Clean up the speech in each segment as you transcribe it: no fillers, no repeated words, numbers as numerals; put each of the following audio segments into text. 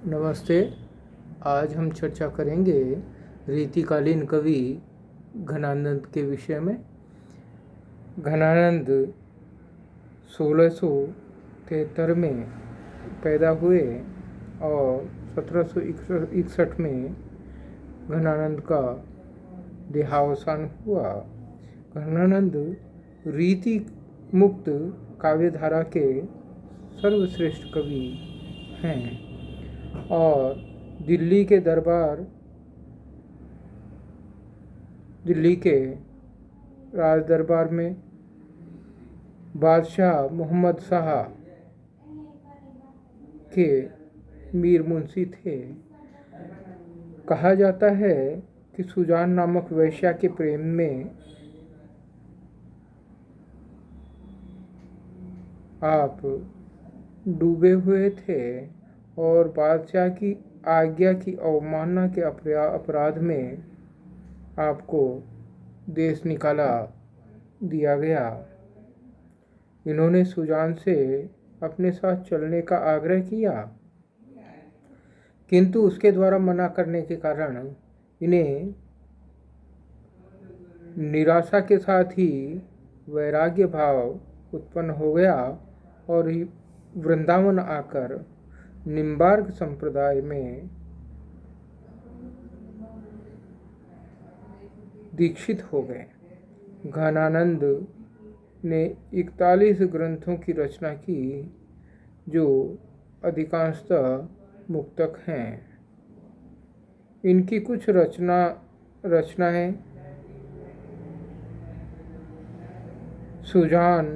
नमस्ते। आज हम चर्चा करेंगे रीतिकालीन कवि घनानंद के विषय में। घनानंद 1673 में पैदा हुए और 1761 में घनानंद का देहावसान हुआ। घनानंद रीति मुक्त काव्यधारा के सर्वश्रेष्ठ कवि हैं और दिल्ली के राज दरबार में बादशाह मोहम्मद शाह के मीर मुंशी थे। कहा जाता है कि सुजान नामक वेश्या के प्रेम में आप डूबे हुए थे और बादशाह की आज्ञा की अवमानना के अपराध में आपको देश निकाला दिया गया। इन्होंने सुजान से अपने साथ चलने का आग्रह किया, किंतु उसके द्वारा मना करने के कारण इन्हें निराशा के साथ ही वैराग्य भाव उत्पन्न हो गया और वृंदावन आकर निम्बार्क संप्रदाय में दीक्षित हो गए। घनानंद ने 41 ग्रंथों की रचना की, जो अधिकांशतः मुक्तक हैं। इनकी कुछ रचनाएं सुजान,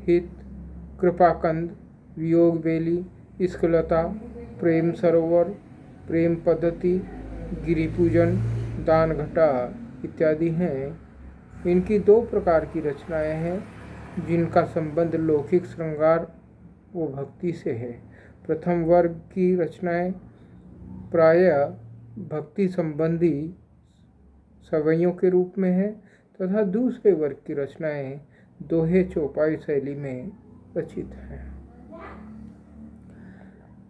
हित, कृपाकंद, वियोग बेली, इश्कलता, प्रेम सरोवर, प्रेम पद्धति, गिरिपूजन, दान घटा इत्यादि हैं। इनकी 2 प्रकार की रचनाएं हैं जिनका संबंध लौकिक श्रृंगार व भक्ति से है। प्रथम वर्ग की रचनाएं प्रायः भक्ति संबंधी सवैयों के रूप में है तथा दूसरे वर्ग की रचनाएं दोहे चौपाई शैली में रचित हैं।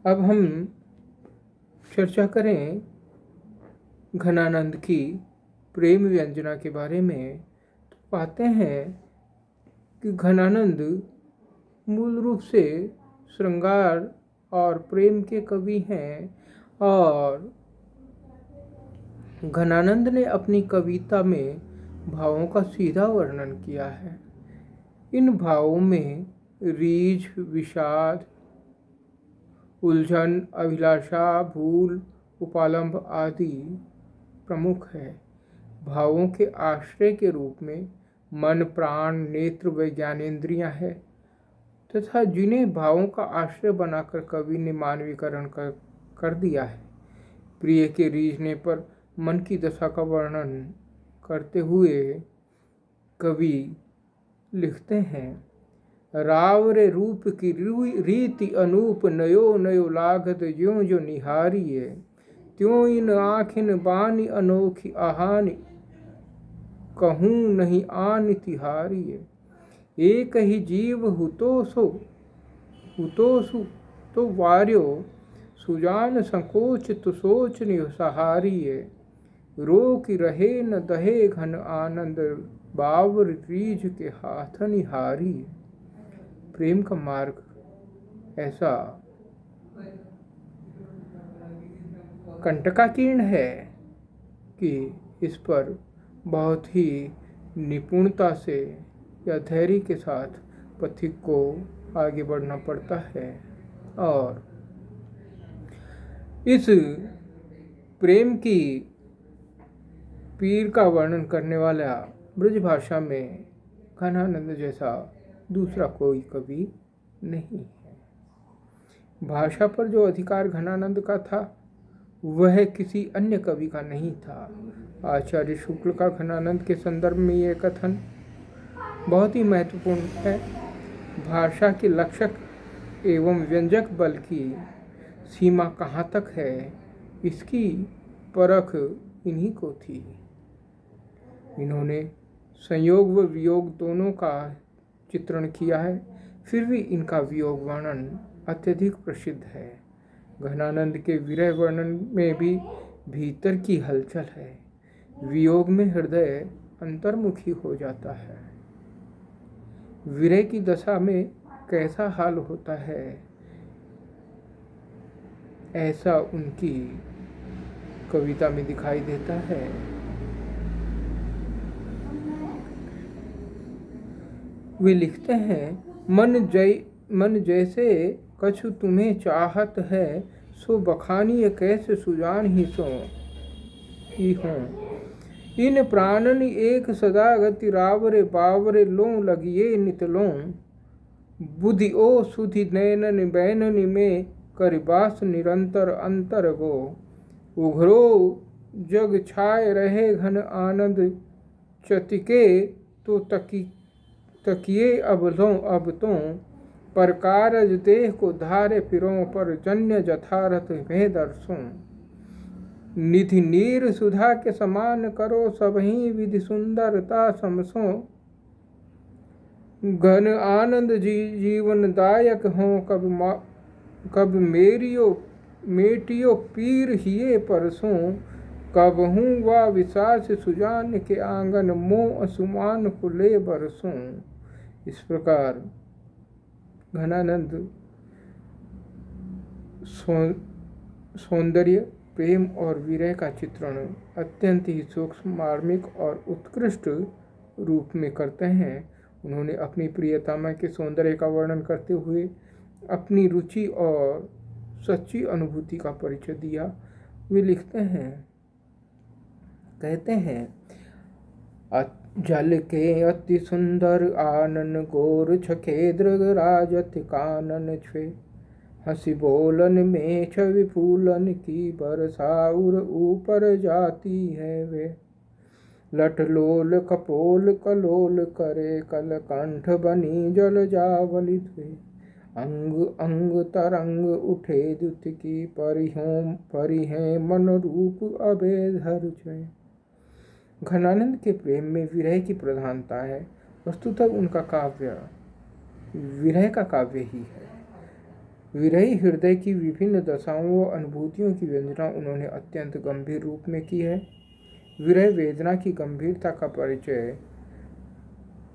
अब हम चर्चा करें घनानंद की प्रेम व्यंजना के बारे में। तो पाते हैं कि घनानंद मूल रूप से श्रृंगार और प्रेम के कवि हैं और घनानंद ने अपनी कविता में भावों का सीधा वर्णन किया है। इन भावों में रीझ, विषाद, उलझन, अभिलाषा, भूल, उपालंब आदि प्रमुख है। भावों के आश्रय के रूप में मन, प्राण, नेत्र व ज्ञानेंद्रियां हैं तथा जिन्हें भावों का आश्रय बनाकर कवि ने मानवीकरण कर दिया है। प्रिय के रीझने पर मन की दशा का वर्णन करते हुए कवि लिखते हैं, रावरे रूप की रीति अनूप, नयो नयो लागत ज्यों जो निहारिये, त्यों इन आँखिन बानी अनोखी आहानी, कहूँ नहीं आन तिहारिये। एक ही जीव हुतोसु तो वार्यो, सुजान संकोच तो सोच सहारिये, रोक रहे न दहे घन आनंद, बावर रीझ के हाथ निहारी। प्रेम का मार्ग ऐसा कंटकाकीर्ण है कि इस पर बहुत ही निपुणता से या धैर्य के साथ पथिक को आगे बढ़ना पड़ता है। और इस प्रेम की पीर का वर्णन करने वाला ब्रज भाषा में घनानंद जैसा दूसरा कोई कवि नहीं है। भाषा पर जो अधिकार घनानंद का था वह किसी अन्य कवि का नहीं था। आचार्य शुक्ल का घनानंद के संदर्भ में यह कथन बहुत ही महत्वपूर्ण है। भाषा के लक्षक एवं व्यंजक बल की सीमा कहाँ तक है, इसकी परख इन्हीं को थी। इन्होंने संयोग व वियोग दोनों का चित्रण किया है, फिर भी इनका वियोग वर्णन अत्यधिक प्रसिद्ध है। घनानंद के विरह वर्णन में भी भीतर की हलचल है। वियोग में हृदय अंतर्मुखी हो जाता है। विरह की दशा में कैसा हाल होता है, ऐसा उनकी कविता में दिखाई देता है। वे लिखते हैं, मन जैसे कछु तुम्हें चाहत है, सो बखानिय कैसे सुजान ही सो ही हों। इन प्राणन एक सदा गति रावरे बावरे लों लगिए नितलों। बुद्धि ओ सुधि नैनन बैननि में करिबास निरंतर अंतर गो। उघरो जग छाए रहे घन आनंद चतिके, तो तकिए अब तो पर कारज देह को धारे फिरों, पर जन्य जथारथ में दर्शों। निधि नीर सुधा के समान करो, सबही विधि सुंदरता समसो। घन आनंद जीवन दायक हो, कब मेटियो पीर हिये परसों। कब हूँ वा विशास सुजान के आंगन, मोह असुमान को ले बरसों। इस प्रकार घनानंद सौंदर्य, प्रेम और विरह का चित्रण अत्यंत ही सूक्ष्म, मार्मिक और उत्कृष्ट रूप में करते हैं। उन्होंने अपनी प्रियतमा के सौंदर्य का वर्णन करते हुए अपनी रुचि और सच्ची अनुभूति का परिचय दिया। वे लिखते हैं, कहते हैं, जल के अति सुंदर आनन गोर छके दृग राजत कानन छे। हंसी बोलन में छवि फूलन की बरसाउर ऊपर जाती है वे। लटलोल कपोल कलोल करे कल कंठ बनी जल जावली थे। अंग अंग तरंग उठे दुत की परिहें मन रूप अबेधर छे। घनानंद के प्रेम में विरह की प्रधानता है। वस्तुतः उनका काव्य विरह का काव्य ही है। विरही हृदय की विभिन्न दशाओं व अनुभूतियों की व्यंजना उन्होंने अत्यंत गंभीर रूप में की है। विरह वेदना की गंभीरता का परिचय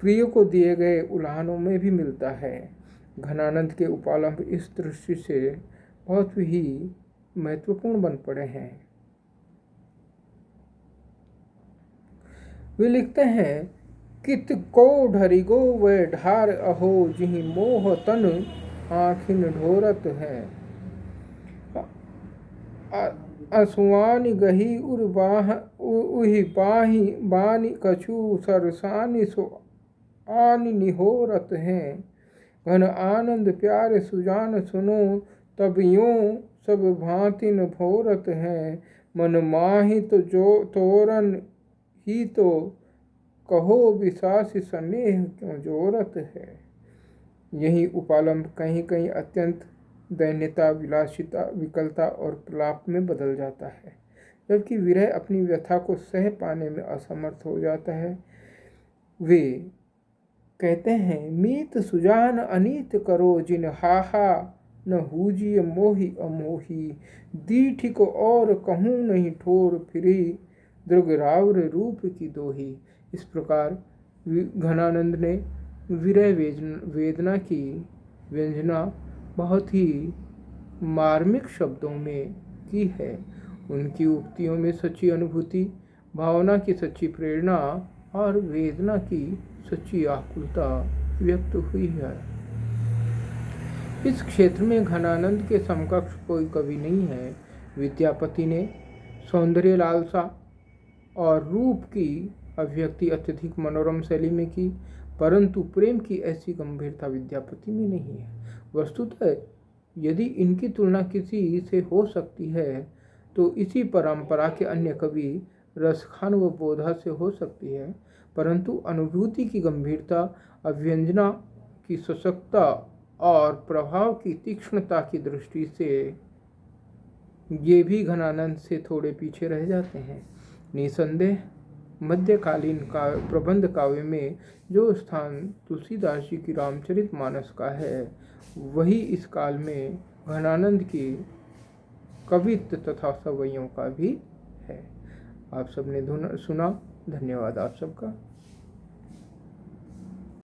प्रिय को दिए गए उल्हानों में भी मिलता है। घनानंद के उपालंब इस दृष्टि से बहुत ही महत्वपूर्ण बन पड़े हैं। वे लिखते हैं, कित को ढरी गो वे ढार अहो, जिहि मोह तन आँखिन ढोरत है। असुआनि गही उहि बानी कछु सरसानि, सो आनि निहोरत हैं। घन आनंद प्यारे सुजान सुनो, तब यूं सब भांतिन भोरत हैं। मन माहि तो जो तोरन ही तो, कहो विशास स्नेह क्यों जोरत है। यही उपालंब कहीं कहीं अत्यंत दैन्यता, विलासिता, विकलता और प्रलाप में बदल जाता है, जबकि विरह अपनी व्यथा को सह पाने में असमर्थ हो जाता है। वे कहते हैं, मीत सुजान अनीत करो, जिन हाहा न हूजिय मोहि अमोही। दीठी को और कहूँ नहीं ठोर, फिरी दृग रावर रूप की दोही। इस प्रकार घनानंद ने विरह वेदना की व्यंजना बहुत ही मार्मिक शब्दों में की है। उनकी उक्तियों में सच्ची अनुभूति, भावना की सच्ची प्रेरणा और वेदना की सच्ची आकुलता व्यक्त हुई है। इस क्षेत्र में घनानंद के समकक्ष कोई कवि नहीं है। विद्यापति ने सौंदर्य लालसा और रूप की अभिव्यक्ति अत्यधिक मनोरम शैली में की, परंतु प्रेम की ऐसी गंभीरता विद्यापति में नहीं है। वस्तुतः यदि इनकी तुलना किसी से हो सकती है तो इसी परंपरा के अन्य कवि रसखान व बोधा से हो सकती है, परंतु अनुभूति की गंभीरता, अभिव्यंजना की सशक्तता और प्रभाव की तीक्ष्णता की दृष्टि से ये भी घनानंद से थोड़े पीछे रह जाते हैं। निसंदेह मध्यकालीन प्रबंध काव्य में जो स्थान तुलसीदास जी की रामचरितमानस का है, वही इस काल में घनानंद की कवित्व तथा सवैयों का भी है। आप सबने सुना, धन्यवाद आप सबका।